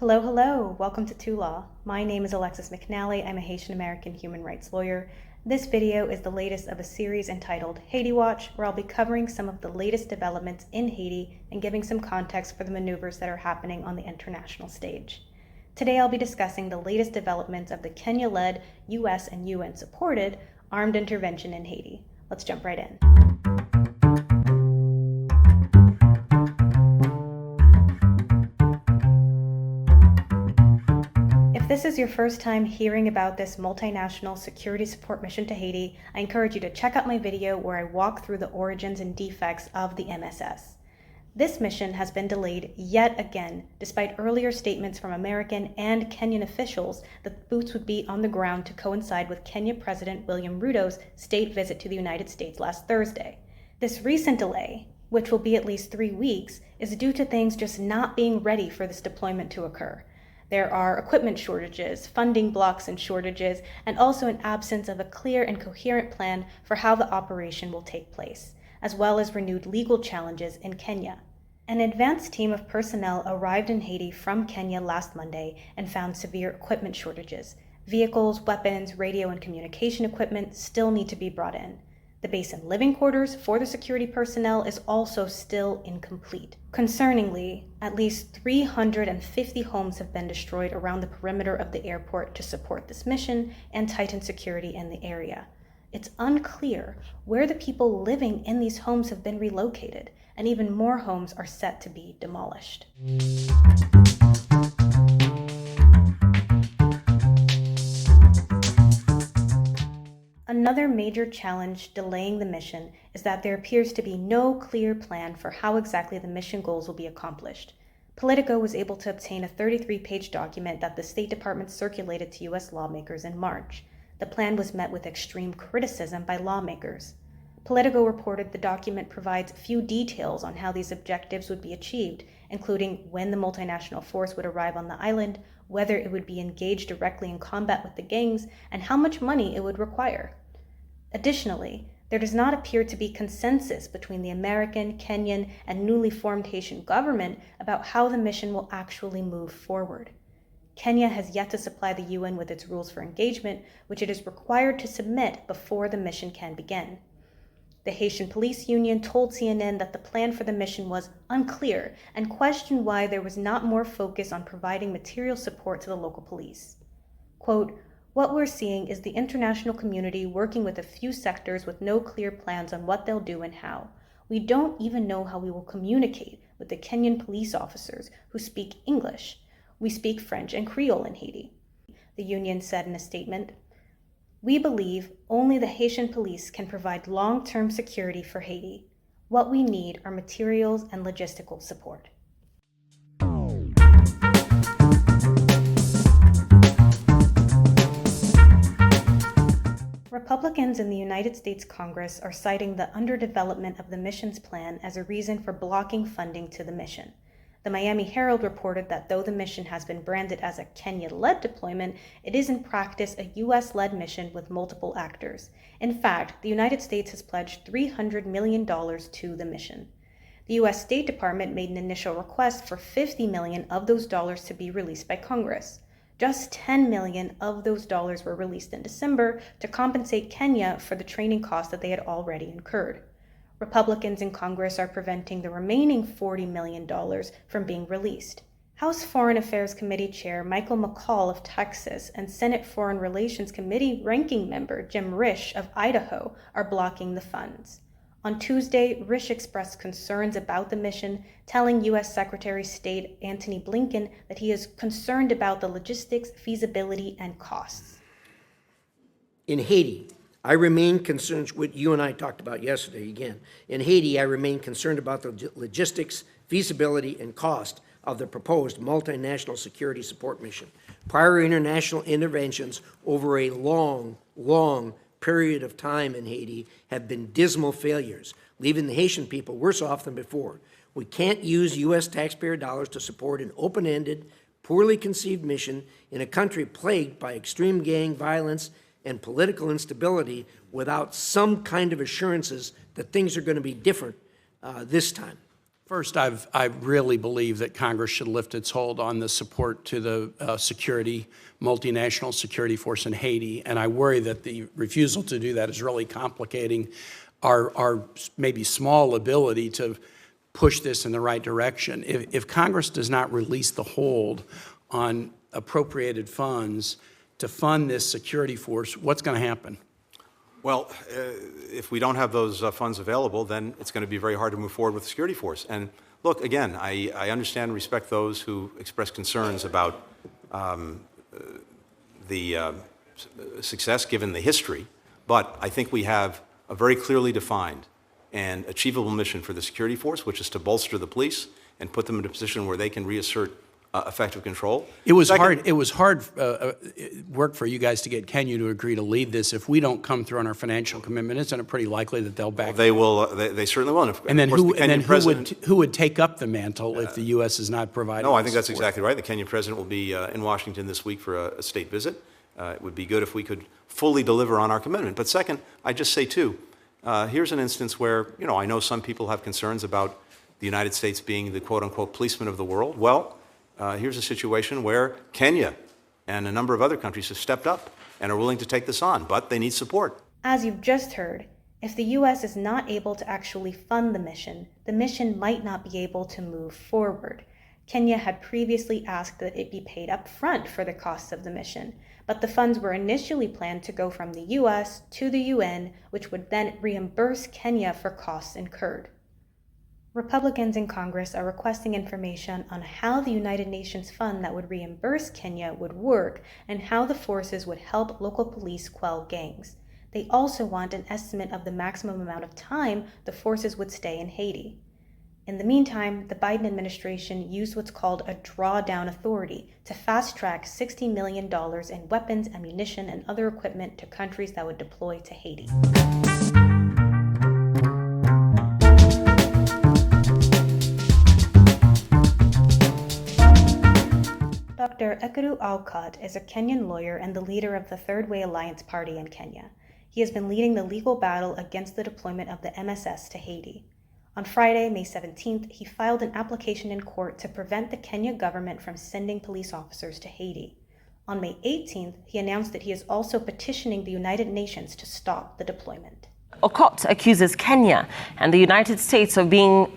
Hello, hello. Welcome to ToLaw. My name is Alexis McNally. I'm a Haitian American human rights lawyer. This video is the latest of a series entitled Haiti Watch, where I'll be covering some of the latest developments in Haiti and giving some context for the maneuvers that are happening on the international stage. Today I'll be discussing the latest developments of the Kenya-led, US and UN-supported armed intervention in Haiti. Let's jump right in. If this is your first time hearing about this multinational security support mission to Haiti, I encourage you to check out my video where I walk through the origins and defects of the MSS. This mission has been delayed yet again, despite earlier statements from American and Kenyan officials that boots would be on the ground to coincide with Kenya President William Ruto's state visit to the United States last Thursday. This recent delay, which will be at least 3 weeks, is due to things just not being ready for this deployment to occur. There are equipment shortages, funding blocks and shortages, and also an absence of a clear and coherent plan for how the operation will take place, as well as renewed legal challenges in Kenya. An advanced team of personnel arrived in Haiti from Kenya last Monday and found severe equipment shortages. Vehicles, weapons, radio and communication equipment still need to be brought in. The base and living quarters for the security personnel is also still incomplete. Concerningly, at least 350 homes have been destroyed around the perimeter of the airport to support this mission and tighten security in the area. It's unclear where the people living in these homes have been relocated, and even more homes are set to be demolished. Another major challenge delaying the mission is that there appears to be no clear plan for how exactly the mission goals will be accomplished. Politico was able to obtain a 33-page document that the State Department circulated to U.S. lawmakers in March. The plan was met with extreme criticism by lawmakers. Politico reported the document provides few details on how these objectives would be achieved, including when the multinational force would arrive on the island, whether it would be engaged directly in combat with the gangs, and how much money it would require. Additionally, there does not appear to be consensus between the American, Kenyan, and newly formed Haitian government about how the mission will actually move forward. Kenya has yet to supply the UN with its rules for engagement, which it is required to submit before the mission can begin. The Haitian Police Union told CNN that the plan for the mission was unclear and questioned why there was not more focus on providing material support to the local police. Quote, "What we're seeing is the international community working with a few sectors with no clear plans on what they'll do and how. We don't even know how we will communicate with the Kenyan police officers who speak English. We speak French and Creole in Haiti," the union said in a statement. "We believe only the Haitian police can provide long-term security for Haiti. What we need are materials and logistical support." Republicans in the United States Congress are citing the underdevelopment of the mission's plan as a reason for blocking funding to the mission. The Miami Herald reported that though the mission has been branded as a Kenya-led deployment, it is in practice a U.S.-led mission with multiple actors. In fact, the United States has pledged $300 million to the mission. The U.S. State Department made an initial request for $50 million of those dollars to be released by Congress. Just $10 million of those dollars were released in December to compensate Kenya for the training costs that they had already incurred. Republicans in Congress are preventing the remaining $40 million from being released. House Foreign Affairs Committee Chair Michael McCall of Texas and Senate Foreign Relations Committee Ranking Member Jim Risch of Idaho are blocking the funds. On Tuesday, Risch expressed concerns about the mission, telling U.S. Secretary of State Antony Blinken that he is concerned about the logistics, feasibility, and costs. In Haiti, I remain concerned, what you and I talked about yesterday again. In Haiti, I remain concerned about the logistics, feasibility, and cost of the proposed multinational security support mission. Prior international interventions over a long period of time in Haiti have been dismal failures, leaving the Haitian people worse off than before. We can't use U.S. taxpayer dollars to support an open-ended, poorly conceived mission in a country plagued by extreme gang violence and political instability without some kind of assurances that things are going to be different this time. First, I really believe that Congress should lift its hold on the support to the multinational security force in Haiti, and I worry that the refusal to do that is really complicating our maybe small ability to push this in the right direction. If Congress does not release the hold on appropriated funds to fund this security force, what's going to happen? Well, if we don't have those funds available, then it's going to be very hard to move forward with the security force. And look, again, I understand and respect those who express concerns about the success given the history, but I think we have a very clearly defined and achievable mission for the security force, which is to bolster the police and put them in a position where they can reassert effective control. It was hard work for you guys to get Kenya to agree to lead this. If we don't come through on our financial commitment, isn't it pretty likely that they'll back? They will. They certainly will. And then who would take up the mantle if the U.S. is not providing? No, I think that's exactly right. The Kenyan president will be in Washington this week for a state visit. It would be good if we could fully deliver on our commitment. But second, I just say too, here's an instance where I know some people have concerns about the United States being the quote-unquote policeman of the world. Well. Here's a situation where Kenya and a number of other countries have stepped up and are willing to take this on, but they need support. As you've just heard, if the U.S. is not able to actually fund the mission might not be able to move forward. Kenya had previously asked that it be paid up front for the costs of the mission, but the funds were initially planned to go from the U.S. to the UN, which would then reimburse Kenya for costs incurred. Republicans in Congress are requesting information on how the United Nations fund that would reimburse Kenya would work and how the forces would help local police quell gangs. They also want an estimate of the maximum amount of time the forces would stay in Haiti. In the meantime, the Biden administration used what's called a drawdown authority to fast-track $60 million in weapons, ammunition, and other equipment to countries that would deploy to Haiti. Dr. Ekuru Aukot is a Kenyan lawyer and the leader of the Third Way Alliance Party in Kenya. He has been leading the legal battle against the deployment of the MSS to Haiti. On Friday, May 17th, he filed an application in court to prevent the Kenya government from sending police officers to Haiti. On May 18th, he announced that he is also petitioning the United Nations to stop the deployment. Aukot accuses Kenya and the United States of being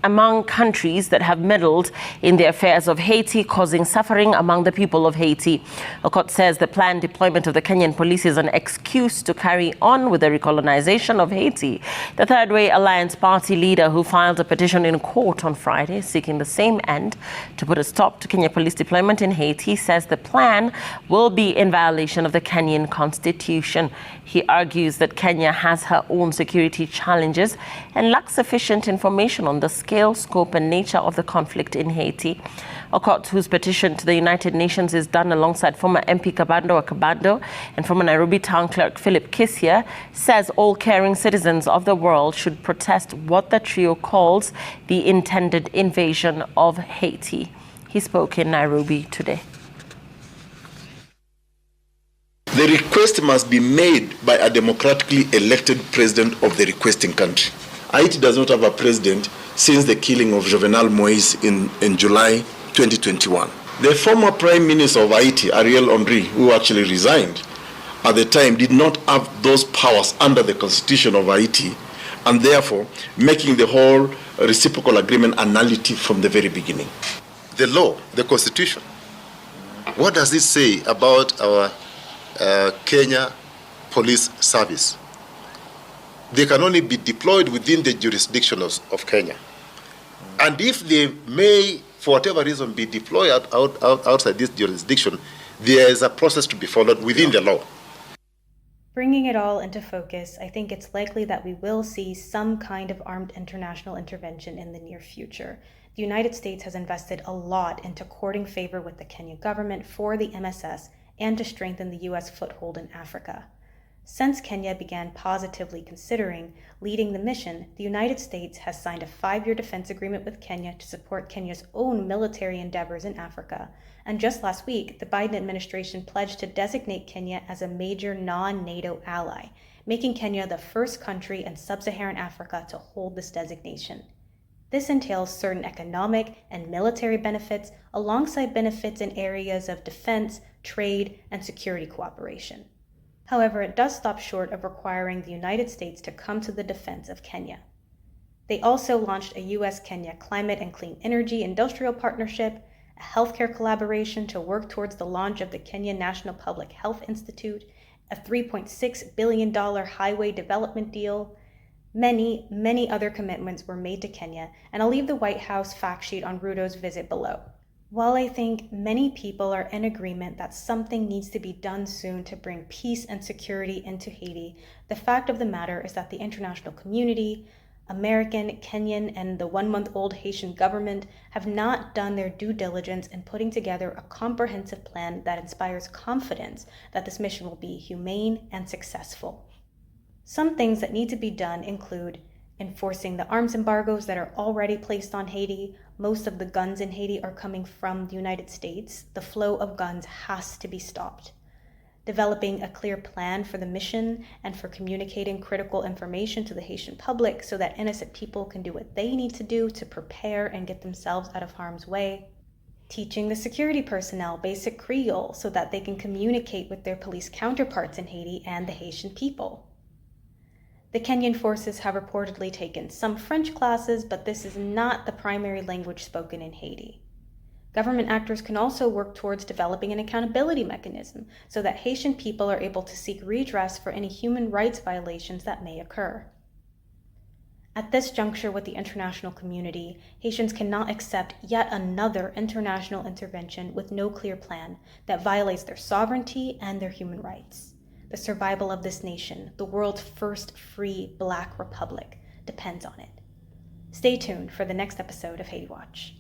among countries that have meddled in the affairs of Haiti, causing suffering among the people of Haiti. Aukot says the planned deployment of the Kenyan police is an excuse to carry on with the recolonization of Haiti. The Third Way Alliance party leader, who filed a petition in court on Friday seeking the same end to put a stop to Kenya police deployment in Haiti, says the plan will be in violation of the Kenyan constitution. He argues that Kenya has her own security challenges and lacks sufficient information on the scale, scope, and nature of the conflict in Haiti. Aukot, whose petition to the United Nations is done alongside former MP Kabando Akabando and former Nairobi Town Clerk Philip Kisia, says all caring citizens of the world should protest what the trio calls the intended invasion of Haiti. He spoke in Nairobi today. The request must be made by a democratically elected president of the requesting country. Haiti does not have a president since the killing of Jovenel Moise in July 2021. The former Prime Minister of Haiti, Ariel Henry, who actually resigned at the time, did not have those powers under the Constitution of Haiti, and therefore making the whole reciprocal agreement a nullity from the very beginning. The law, the Constitution, what does it say about our Kenya Police Service? They can only be deployed within the jurisdiction of Kenya. And if they may, for whatever reason, be deployed outside this jurisdiction, there is a process to be followed within the law. Bringing it all into focus, I think it's likely that we will see some kind of armed international intervention in the near future. The United States has invested a lot into courting favor with the Kenya government for the MSS and to strengthen the U.S. foothold in Africa. Since Kenya began positively considering leading the mission, the United States has signed a 5-year defense agreement with Kenya to support Kenya's own military endeavors in Africa. And just last week, the Biden administration pledged to designate Kenya as a major non-NATO ally, making Kenya the first country in sub-Saharan Africa to hold this designation. This entails certain economic and military benefits alongside benefits in areas of defense, trade, and security cooperation. However, it does stop short of requiring the United States to come to the defense of Kenya. They also launched a U.S.-Kenya climate and clean energy industrial partnership, a healthcare collaboration to work towards the launch of the Kenya National Public Health Institute, a $3.6 billion highway development deal. Many other commitments were made to Kenya, and I'll leave the White House fact sheet on Ruto's visit below. While I think many people are in agreement that something needs to be done soon to bring peace and security into Haiti, the fact of the matter is that the international community, American, Kenyan, and the one-month-old Haitian government have not done their due diligence in putting together a comprehensive plan that inspires confidence that this mission will be humane and successful. Some things that need to be done include enforcing the arms embargoes that are already placed on Haiti. Most of the guns in Haiti are coming from the United States. The flow of guns has to be stopped. Developing a clear plan for the mission and for communicating critical information to the Haitian public so that innocent people can do what they need to do to prepare and get themselves out of harm's way. Teaching the security personnel basic Creole so that they can communicate with their police counterparts in Haiti and the Haitian people. The Kenyan forces have reportedly taken some French classes, but this is not the primary language spoken in Haiti. Government actors can also work towards developing an accountability mechanism so that Haitian people are able to seek redress for any human rights violations that may occur. At this juncture with the international community, Haitians cannot accept yet another international intervention with no clear plan that violates their sovereignty and their human rights. The survival of this nation, the world's first free Black republic, depends on it. Stay tuned for the next episode of Haiti Watch.